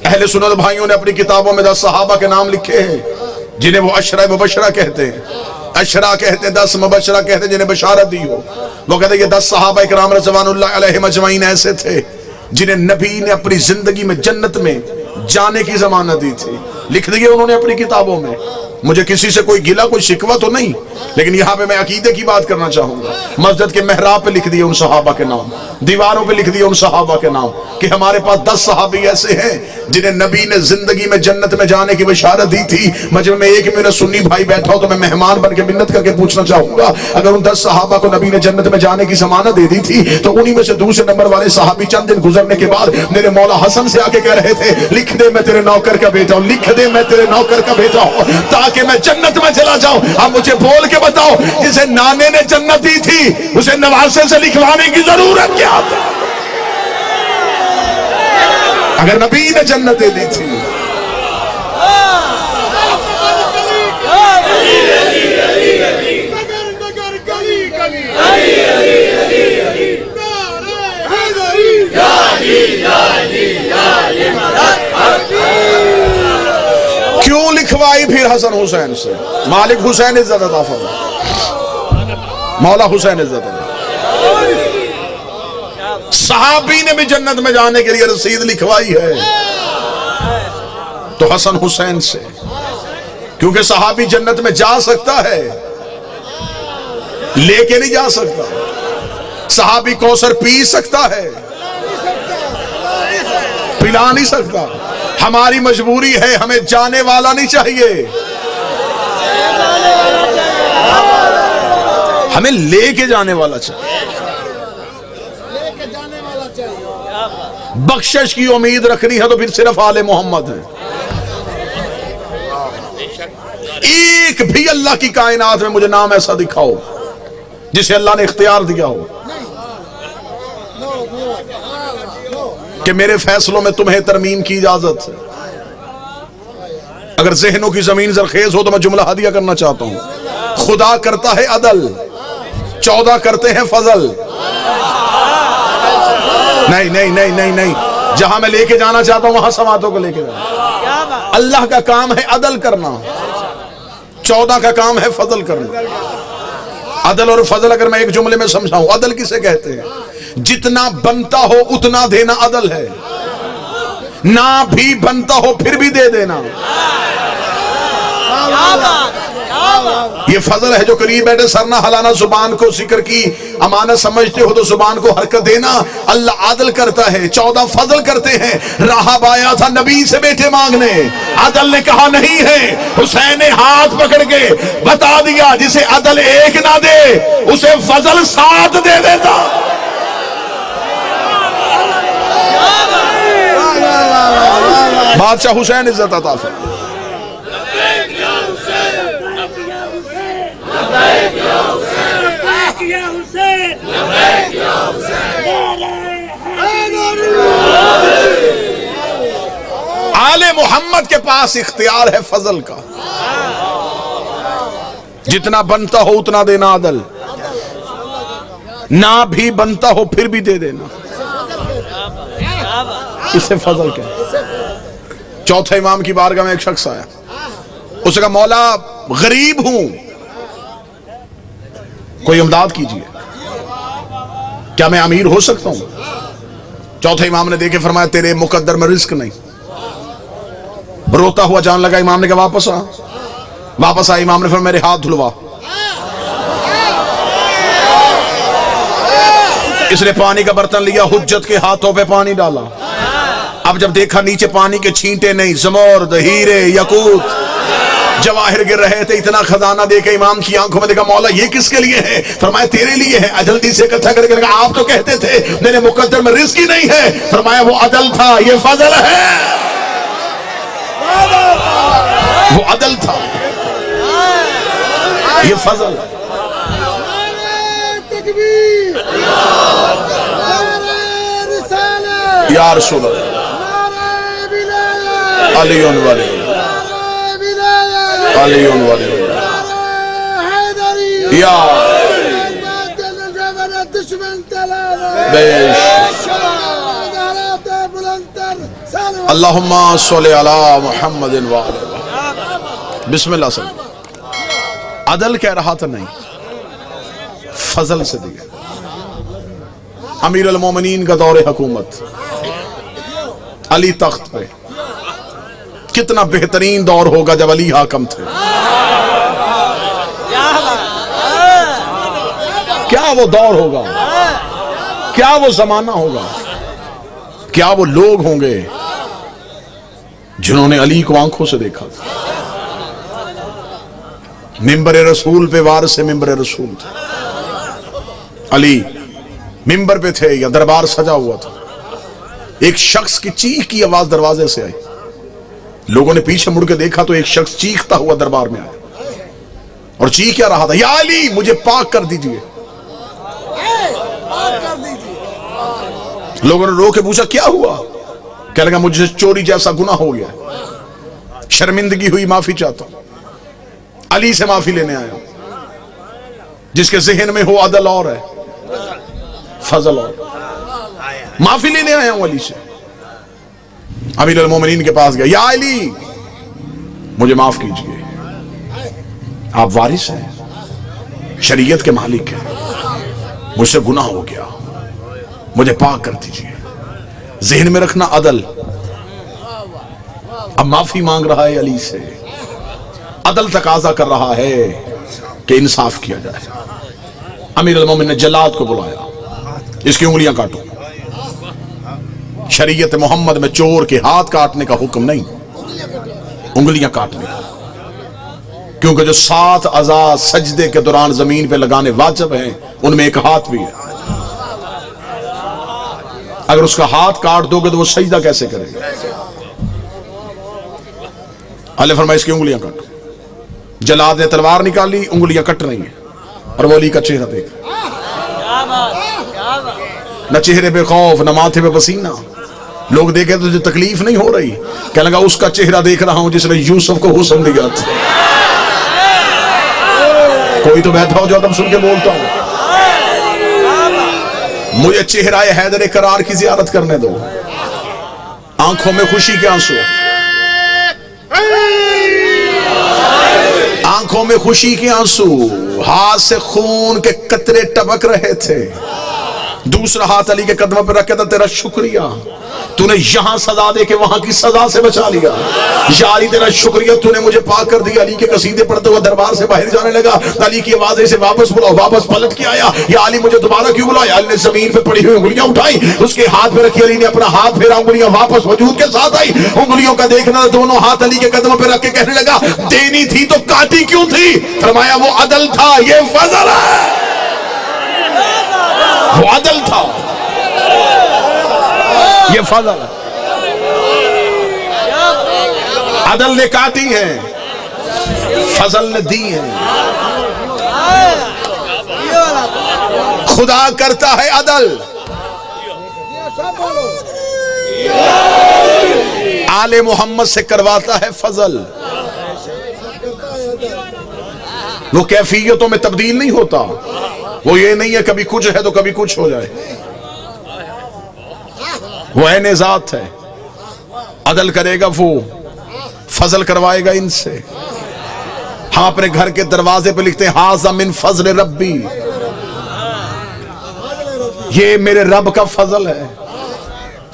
अहले सुन्नत भाइयों ने अपनी किताबों में 10 सहाबा के नाम लिखे हैं जिन्हें वो अशरा मुबशरा कहते हैं। अशरा कहते हैं 10, मुबशरा कहते हैं जिन्हें बशारत दी हो। वो कहते हैं ये 10 सहाबा इकराम रज़वानुल्लाह अलैहिम अजमईन ऐसे थे जिन्हें नबी ने अपनी जिंदगी में जन्नत में जाने की जमानत दी थी। लिख दिए उन्होंने अपनी किताबों में। मुझे किसी से कोई गिला कोई शिकवा तो नहीं, लेकिन यहाँ पे मैं अकीदे की बात करना चाहूंगा। मस्जिद के मेहराब पे लिख दिए उन सहाबा के नाम, दीवारों पे लिख दिए उन सहाबा के नाम कि हमारे पास 10 सहाबी ऐसे हैं जिन्हें नबी ने जिंदगी में जन्नत में जाने की बशारत दी थी। मजमे में एक मेरा सुन्नी भाई बैठा हो तो मैं मेहमान बन के मिन्नत करके पूछना चाहूंगा, अगर उन 10 सहाबा को नबी ने जन्नत में जाने की जमानत दे दी थी तो उन्हीं में से दूसरे नंबर वाले सहाबी चंद दिन गुजरने के बाद मेरे मौला हसन से आके कह रहे थे, लिख दे मैं तेरे नौकर का बेटा हूं, लिख दे मैं तेरे नौकर का बेटा हूं ताकि मैं जन्नत में चला जाऊं। अब मुझे बोल के बताओ, जिसे नाने ने जन्नत दी थी उसे नवासे से लिखवाने की जरूरत क्या थी? अगर नबी ने जन्नत दे दी थी। क्यों लिखवाई फिर हसन हुसैन से? मालिक हुसैन इज्जत अता फरमा, मौला हुसैन इज्जत अता। सहाबी ने भी जन्नत में जाने के लिए रसीद लिखवाई है तो हसन हुसैन से, क्योंकि सहाबी जन्नत में जा सकता है, लेके नहीं जा सकता। सहाबी कौसर पी सकता है, पिला नहीं सकता। हमारी मजबूरी है, हमें जाने वाला नहीं चाहिए, हमें लेके जाने वाला चाहिए। बख्शिश की उम्मीद रखनी है तो फिर सिर्फ आले मोहम्मद है। एक भी अल्लाह की कायनात में मुझे नाम ऐसा दिखाओ जिसे अल्लाह ने इख्तियार दिया हो कि मेरे फैसलों में तुम्हें तरमीम की इजाजत है। अगर जहनों की जमीन जरखेज हो तो मैं जुमला हदिया करना चाहता हूं। खुदा करता है अदल, 14 करते हैं फजल। नहीं नहीं नहीं नहीं नहीं, जहां मैं लेके जाना चाहता हूं वहां समातों को लेके जाना। अल्लाह का काम है अदल करना, 14 का काम है फजल करना। अदल और फजल अगर मैं एक जुमले में समझाऊं, अदल किसे कहते हैं? जितना बनता हो उतना देना अदल है, ना भी बनता हो फिर भी दे देना ये फजल है। जो करीब बैठे सर ना हलाना, जुबान को जिक्र की अमानत समझते हो तो जुबान को हरकत देना। अल्लाह आदल करता है, 14 फजल करते हैं। राहब आया था नबी से बेटे मांगने, अदल ने कहा नहीं है। हुसैन ने हाथ पकड़ के बता दिया, जिसे अदल एक ना दे उसे फजल 7 दे देता। बादशाह हुसैन इज्जत अता फरमा। आले मोहम्मद के पास इख्तियार है फजल का, जितना बनता हो उतना देना अदल, ना भी बनता हो फिर भी दे देना, इसे फजल कहते। चौथे इमाम की बारगाह में एक शख्स आया, उसने कहा मौला गरीब हूं, कोई इमदाद कीजिए, क्या मैं अमीर हो सकता हूं? चौथे इमाम ने देखे फरमाया तेरे मुकद्दर में रिस्क नहीं। रोता हुआ जान लगा, इमाम ने कहा वापस आ। वापस आया, इमाम ने फिर मेरे हाथ धुलवा। इसने पानी का बर्तन लिया, हुज्जत के हाथों पे पानी डाला। अब जब देखा नीचे पानी के छींटे नहीं, जमोर्द, हीरे, यकूत, जवाहिर गिर रहे थे, इतना खजाना देखे इमाम की आंखों में देखा, मौला ये किसके लिए है? फरमाया तेरे लिए है। जल्दी से इकट्ठा करके लगा, आप तो कहते थे मेरे मुकद्दर में रिस्क ही नहीं है। फरमाया वो अदल था, ये फजल है। वो अदल था, ये फजल है। या रसूल अली वाले या अल्लाहुम्मा सल्ली अला मुहम्मदिन व अला बिस्मिल्लाह से। अदल कह रहा था नहीं, फजल से दिया। अमीर अल मोमिनीन का दौरे हुकूमत, अली तख्त पे। कितना बेहतरीन दौर होगा जब अली हाकम थे। क्या वो दौर होगा, क्या वो जमाना होगा, क्या वो लोग होंगे जिन्होंने अली को आंखों से देखा था। मिंबर रसूल पे वारिस से मिंबर रसूल थे। अली मिंबर पे थे या दरबार सजा हुआ था। एक शख्स की चीख की आवाज दरवाजे से आई। लोगों ने पीछे मुड़ के देखा तो एक शख्स चीखता हुआ दरबार में आया और चीख क्या रहा था, या अली मुझे पाक कर दीजिए। लोगों ने रो के पूछा क्या हुआ? क्या लगा मुझे चोरी जैसा गुनाह हो गया, शर्मिंदगी हुई, माफी चाहता हूं। अली से माफी लेने आया जिसके जहन में हो अदल और है, फजल और। माफी लेने आया हूं अली से। अमीर अल मोमिनीन के पास गया, या अली मुझे माफ कीजिए, आप वारिस हैं, शरीयत के मालिक हैं, मुझसे गुनाह हो गया, मुझे पाक कर दीजिए। जहन में रखना अदल। अब माफी मांग रहा है अली से। अदल तकाजा कर रहा है कि इंसाफ किया जाए। अमीर अल मोमिन ने जल्लाद को बुलाया, इसकी उंगलियां काटो। शरीयत मोहम्मद में चोर के हाथ काटने का हुक्म नहीं, उंगलियां काटने का। क्योंकि जो 7 अज़ा सजदे के दौरान जमीन पे लगाने वाजिब हैं, उनमें एक हाथ भी है। अगर उसका हाथ काट दोगे तो वो सजदा कैसे करेगा? अल्लाह फरमाए इसकी उंगलियां काटो। जल्लाद ने तलवार निकाली, उंगलियां कट रही हैं और वो अली का चेहरा देख, न चेहरे पे खौफ, न माथे पे पसीना। लोग देखे तो तुझे तकलीफ नहीं हो रही? क्या लगा उसका चेहरा देख रहा हूं जिसने यूसुफ को हुस्न दिया था। कोई तो बैठा हो जो तुम सुन के बोलता हूं, मुझे चेहरा हैदर करार की जियारत करने दो। आंखों में खुशी के आंसू, आंखों में खुशी के आंसू, हाथ से खून के कतरे टपक रहे थे। दूसरा हाथ अली के कदमों पर रखा था, तेरा शुक्रिया, तूने यहां सजा दे के वहां की सजा से बचा लिया। या अली तेरा शुक्रिया, तूने मुझे पाक कर दिया। अली के कसीदे पढ़ते हुए दरबार से बाहर जाने लगा। अली की आवाज से वापस बुलाओ, वापस पलट के आया, या अली मुझे दोबारा क्यों बुलाया? अली ने जमीन पे पड़ी हुई उंगलियां उठाई, उसके हाथ में रखी। अली ने अपना हाथ फेरा, उंगलियां वापस वजूद के साथ आई। उंगलियों का देखना, दोनों हाथ अली के कदमों पर रख के कहने लगा, देनी थी तो काटी क्यों थी? फरमाया वो अदल था, ये फजल है। वो अदल था, ये फजल है। अदल ने काटी है, फजल ने दी है। खुदा करता है अदल, आले मोहम्मद से करवाता है फजल। वो कैफियतों में तब्दील नहीं होता। वो ये नहीं है कभी कुछ है तो कभी कुछ हो जाए। वो ऐने ज़ात है, अदल करेगा वो, फजल करवाएगा इनसे। हम अपने घर के दरवाजे पे लिखते हैं, हाज़ा मिन फजल रब्बी, ये मेरे रब का फजल है।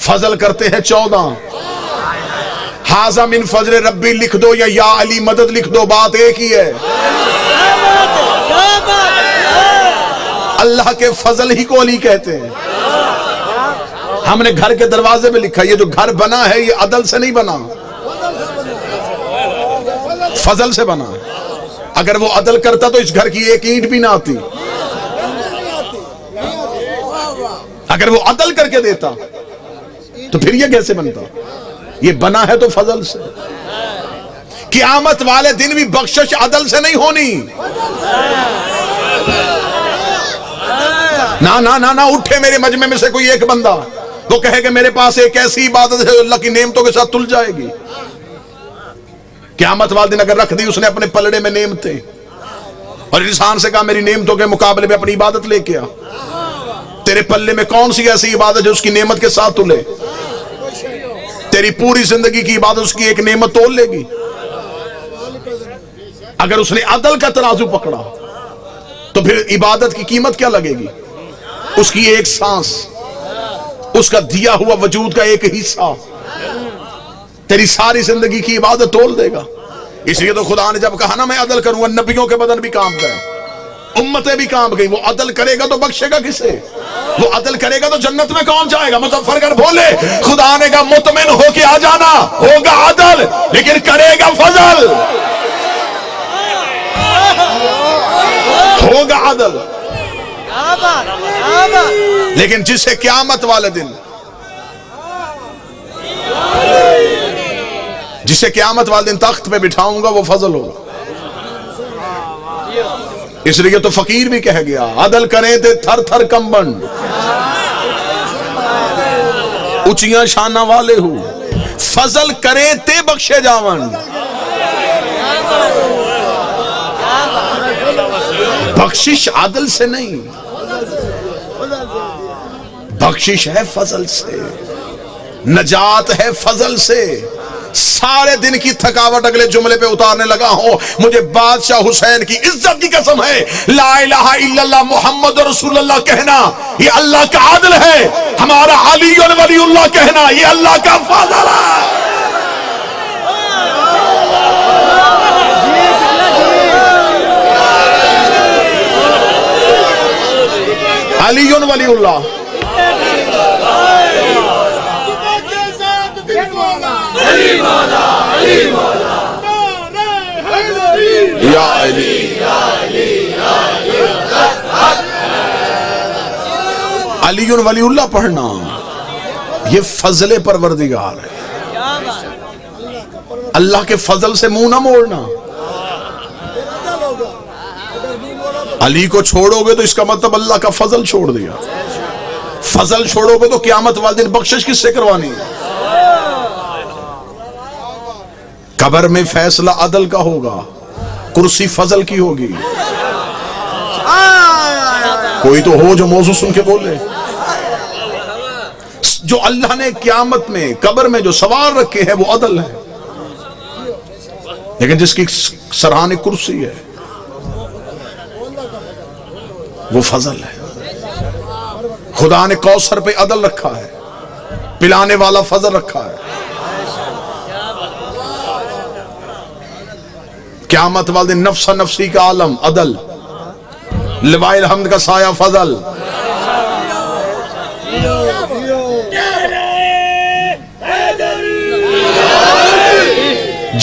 फजल करते हैं 14। हाज़ा मिन फजल रब्बी लिख दो या अली मदद लिख दो, बात एक ही है। अल्लाह के फजल ही को अली कहते हैं। हमने घर के दरवाजे पे लिखा, ये जो घर बना है ये अदल से नहीं बना, फजल से बना। अगर वो अदल करता तो इस घर की एक ईंट भी ना आती। अगर वो अदल करके देता तो फिर ये कैसे बनता? ये बना है तो फजल से। क़यामत वाले दिन भी बख्शिश अदल से नहीं होनी। ना ना ना ना उठे मेरे मजमे में से कोई एक बंदा, वो कहे कि मेरे पास एक ऐसी इबादत है अल्लाह की नेमतों के साथ तुल जाएगी। क़यामत वाले दिन अगर रख दी उसने अपने पलड़े में नेमतें, और इंसान से कहा मेरी नेमतों के मुकाबले में अपनी इबादत लेके आ, तेरे पल्ले में कौन सी ऐसी इबादत है उसकी नेमत के साथ तुले? तेरी पूरी जिंदगी की इबादत उसकी एक नेमत तोल लेगी। अगर उसने अदल का तराजू पकड़ा तो फिर इबादत की कीमत क्या लगेगी? उसकी एक सांस, उसका दिया हुआ वजूद का एक हिस्सा तेरी सारी जिंदगी की इबादत तोल देगा। इसलिए तो खुदा ने जब कहा ना मैं अदल करूंगा, नबियों के बदन भी काम गए, उम्मतें भी काम गई। वो अदल करेगा तो बख्शेगा किसे? वो अदल करेगा तो जन्नत में कौन जाएगा? मुज़फ़्फ़रगढ़ बोले खुदा ने कहा मुतमिन होके आ जाना, होगा अदल लेकिन करेगा फजल, होगा अदल लेकिन जिसे क़यामत वाले दिन, जिसे क़यामत वाले दिन तख्त पे बिठाऊंगा वो फजल होगा। इसलिए तो फकीर भी कह गया अदल करें थे थर थर कंबन, ऊंचियां शाना वाले हो, फजल करें ते बख्शे जावन। बख्शिश आदल से नहीं, बख्शिश है फजल से, नजात है फजल से। सारे दिन की थकावट अगले जुमले पे उतारने लगा हूं, मुझे बादशाह हुसैन की इज्जत की कसम है, ला इलाहा इल्लल्लाह मुहम्मद रसूलुल्लाह कहना ये अल्लाह का आदल है, हमारा अली वलीउल्लाह कहना ये अल्लाह का फजल है। अली वलीउल्लाह या अली, अली वलीउल्लाह पढ़ना ये फजले परवरदिगार है। अल्लाह के फजल से मुंह ना मोड़ना। अली को छोड़ोगे तो इसका मतलब अल्लाह का फजल छोड़ दिया। फजल छोड़ोगे तो क़यामत वाले दिन बख्शिश किससे करवानी है? कब्र में फैसला अदल का होगा, कुर्सी फजल की होगी। कोई तो हो जो मौजू सुन के बोले। जो अल्लाह ने क़यामत में कब्र में जो सवाल रखे हैं वो अदल है, लेकिन जिसकी सरहाने कुर्सी है वो फजल है। खुदा ने कौसर पे अदल रखा है, पिलाने वाला फजल रखा है। क़यामत वाले दिन नफ्सा नफ्सी का आलम अदल, लिवाइल हम्द का साया फजल।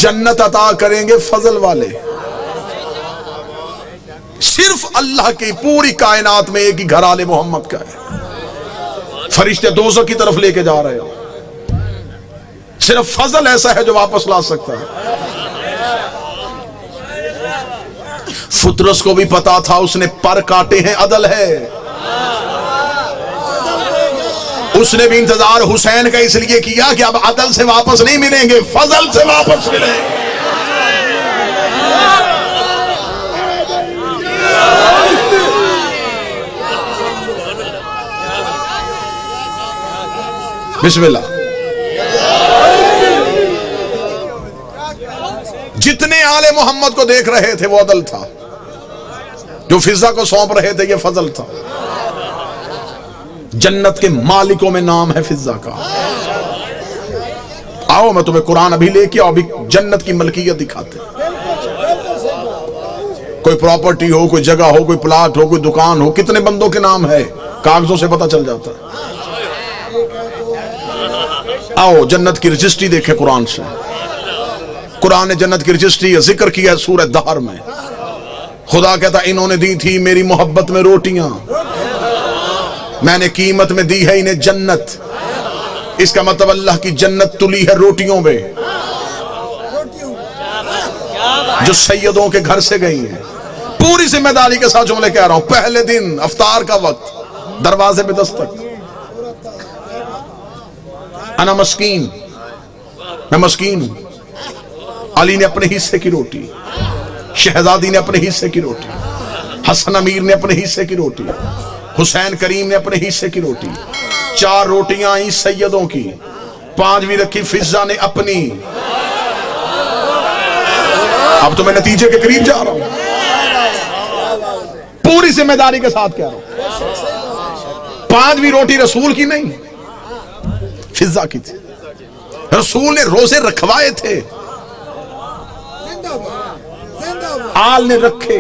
जन्नत अता करेंगे फजल वाले। सिर्फ अल्लाह की पूरी कायनात में एक ही घर आले मोहम्मद का है। फरिश्ते दोज़ख की तरफ लेके जा रहे हो, सिर्फ फजल ऐसा है जो वापस ला सकता है। फुतरस को भी पता था, उसने पर काटे हैं अदल है। उसने भी इंतजार हुसैन का इसलिए किया कि अब अदल से वापस नहीं मिलेंगे, फजल से वापस मिलेंगे। बिस्मिल्लाह। जितने आले मोहम्मद को देख रहे थे वो अदल था, जो फिजा को सौंप रहे थे ये फजल था। जन्नत के मालिकों में नाम है फिजा का। आओ मैं तुम्हें कुरान अभी लेके आओ, अभी जन्नत की मलकियत दिखाते। कोई प्रॉपर्टी हो, कोई जगह हो, कोई प्लाट हो, कोई दुकान हो, कितने बंदों के नाम है कागजों से पता चल जाता है। आओ जन्नत की रजिस्ट्री देखें कुरान से। कुरान ने जन्नत की रजिस्ट्री जिक्र किया है सूरह दहर में। खुदा कहता इन्होंने दी थी मेरी मोहब्बत में रोटियां, मैंने कीमत में दी है इन्हें जन्नत। इसका मतलब अल्लाह की जन्नत तुली है रोटियों में, जो सैयदों के घर से गई है। पूरी जिम्मेदारी के साथ जुमले कह रहा हूं। पहले दिन अफ्तार का वक्त, दरवाजे पे दस्तक, अना मस्कीन, मैं मस्कीन हूं। अली ने अपने हिस्से की रोटी, शहजादी ने अपने हिस्से की रोटी, हसन अमीर ने अपने हिस्से की रोटी, हुसैन करीम ने अपने हिस्से की रोटी। 4 रोटियां आई सैयदों की, पांचवी रखी फिजा ने अपनी। अब तो मैं नतीजे के करीब जा रहा हूं, पूरी जिम्मेदारी के साथ कह रहा हूं। पांचवी रोटी रसूल की नहीं, फिजा की थी। रसूल ने रोजे रखवाए थे, आल ने रखे,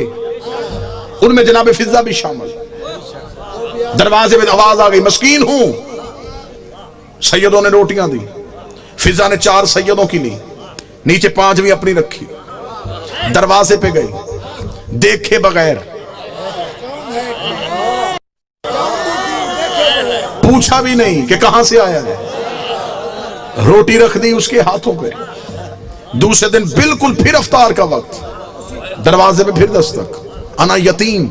उनमें जनाब फिजा भी शामिल। दरवाजे में आवाज आ गई, मस्कीन हूं। सैयदों ने रोटियां दी, फिजा ने 4 सैयदों की ली, नीचे 5वीं अपनी रखी। दरवाजे पे गई, देखे बगैर, पूछा भी नहीं कि कहां से आया है, रोटी रख दी उसके हाथों पे। दूसरे दिन बिल्कुल फिर अफ्तार का वक्त, दरवाजे पे फिर दस्तक, अना यतीम।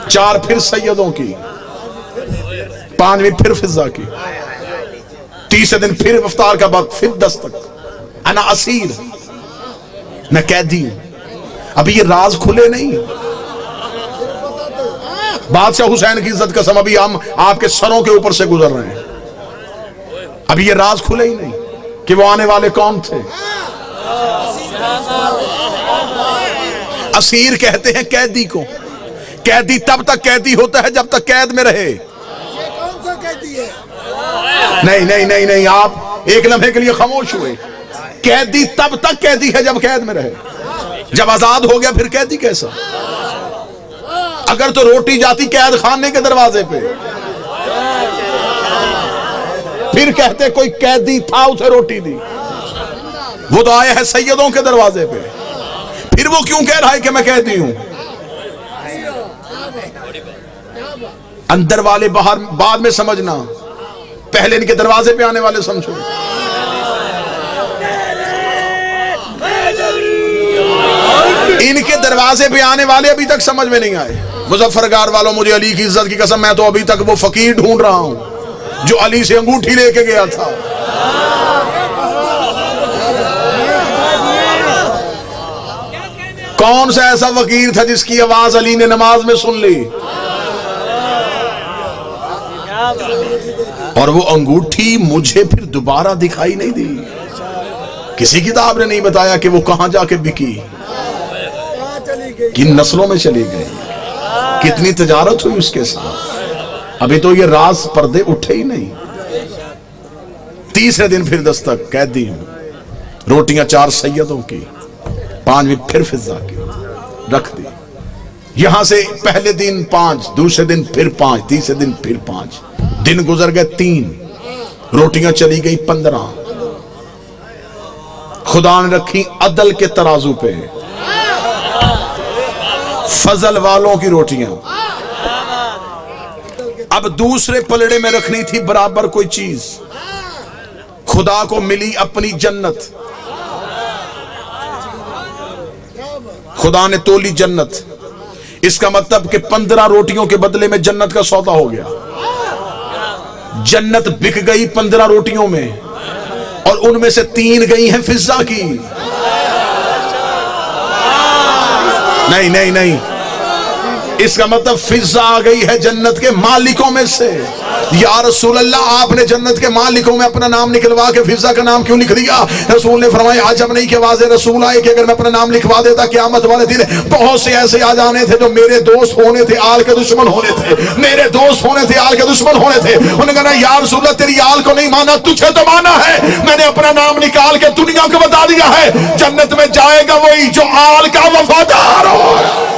4 फिर सैयदों की, 5वीं फिर फिजा की। तीसरे दिन फिर अफ्तार का वक्त, फिर दस्तक, अना असीर, मैं कैदी हूं। अभी ये राज खुले नहीं। बादशाह हुसैन की इज्जत कसम, अभी हम आपके सरों के ऊपर से गुजर रहे हैं, अभी ये राज खुले ही नहीं कि वो आने वाले कौन थे। असीर कहते हैं कैदी को। कैदी तब तक कैदी होता है जब तक कैद में रहे। कौन सा कैदी है? नहीं नहीं नहीं नहीं, आप एक लम्हे के लिए खामोश हुए। कैदी तब तक कैदी है जब कैद में रहे, जब आजाद हो गया फिर कैदी कैसा? अगर तो रोटी जाती कैद खाने के दरवाजे पे, फिर कहते कोई कैदी था उसे रोटी दी। वो तो आया है सैयदों के दरवाजे पे, फिर वो क्यों कह रहा है कि मैं कैदी हूं? अंदर वाले बाहर बाद में समझना, पहले इनके दरवाजे पे आने वाले समझो। इनके दरवाजे पे आने वाले अभी तक समझ में नहीं आए। मुजफ्फरगढ़ वालों, मुझे अली की इज्जत की कसम, मैं तो अभी तक वो फकीर ढूंढ रहा हूं जो अली से अंगूठी लेके गया था। कौन सा ऐसा फकीर था जिसकी आवाज अली ने नमाज में सुन ली? और वो अंगूठी मुझे फिर दोबारा दिखाई नहीं दी। किसी किताब ने नहीं बताया कि वो कहां जाके बिकी, किन नस्लों में चली गई, कितनी तजारत हुई उसके साथ। अभी तो ये राज पर्दे उठे ही नहीं। तीसरे दिन फिर दस्तक, कैदी हूं। रोटियां 4 सैयदों की, 5वीं फिर फिजा की रख दी। यहां से पहले दिन 5, दूसरे दिन फिर 5, तीसरे दिन फिर 5। दिन गुजर गए 3, रोटियां चली गई 15। खुदा ने रखी अदल के तराजू पे, फजल वालों की रोटियां। अब दूसरे पलड़े में रखनी थी बराबर कोई चीज। खुदा को मिली अपनी जन्नत, खुदा ने तोली जन्नत। इसका मतलब कि 15 रोटियों के बदले में जन्नत का सौदा हो गया। जन्नत बिक गई 15 रोटियों में, और उनमें से 3 गई हैं फिजा की। नहीं नहीं नहीं, इसका मतलब फिजा आ गई है जन्नत के मालिकों में से। या रसूल अल्लाह, आपने जन्नत के मालिकों में अपना नाम निकलवा के फिजा का नाम क्यों लिख दिया? रसूल ने फरमाया, आज हम नहीं कि वाज़े रसूल आए कि अगर मैं अपना नाम लिखवा देता क़यामत वाले दिन बहुत से ऐसे आ जाने थे जो मेरे दोस्त होने थे, आल के दुश्मन होने थे, मेरे दोस्त होने थे, आल के दुश्मन होने थे। उन्होंने कहा, या रसूल अल्लाह, तेरी आल को नहीं माना, तुझे तो माना है। मैंने अपना नाम निकाल के दुनिया को बता दिया है, जन्नत में जाएगा वही जो आल का वफादार हो।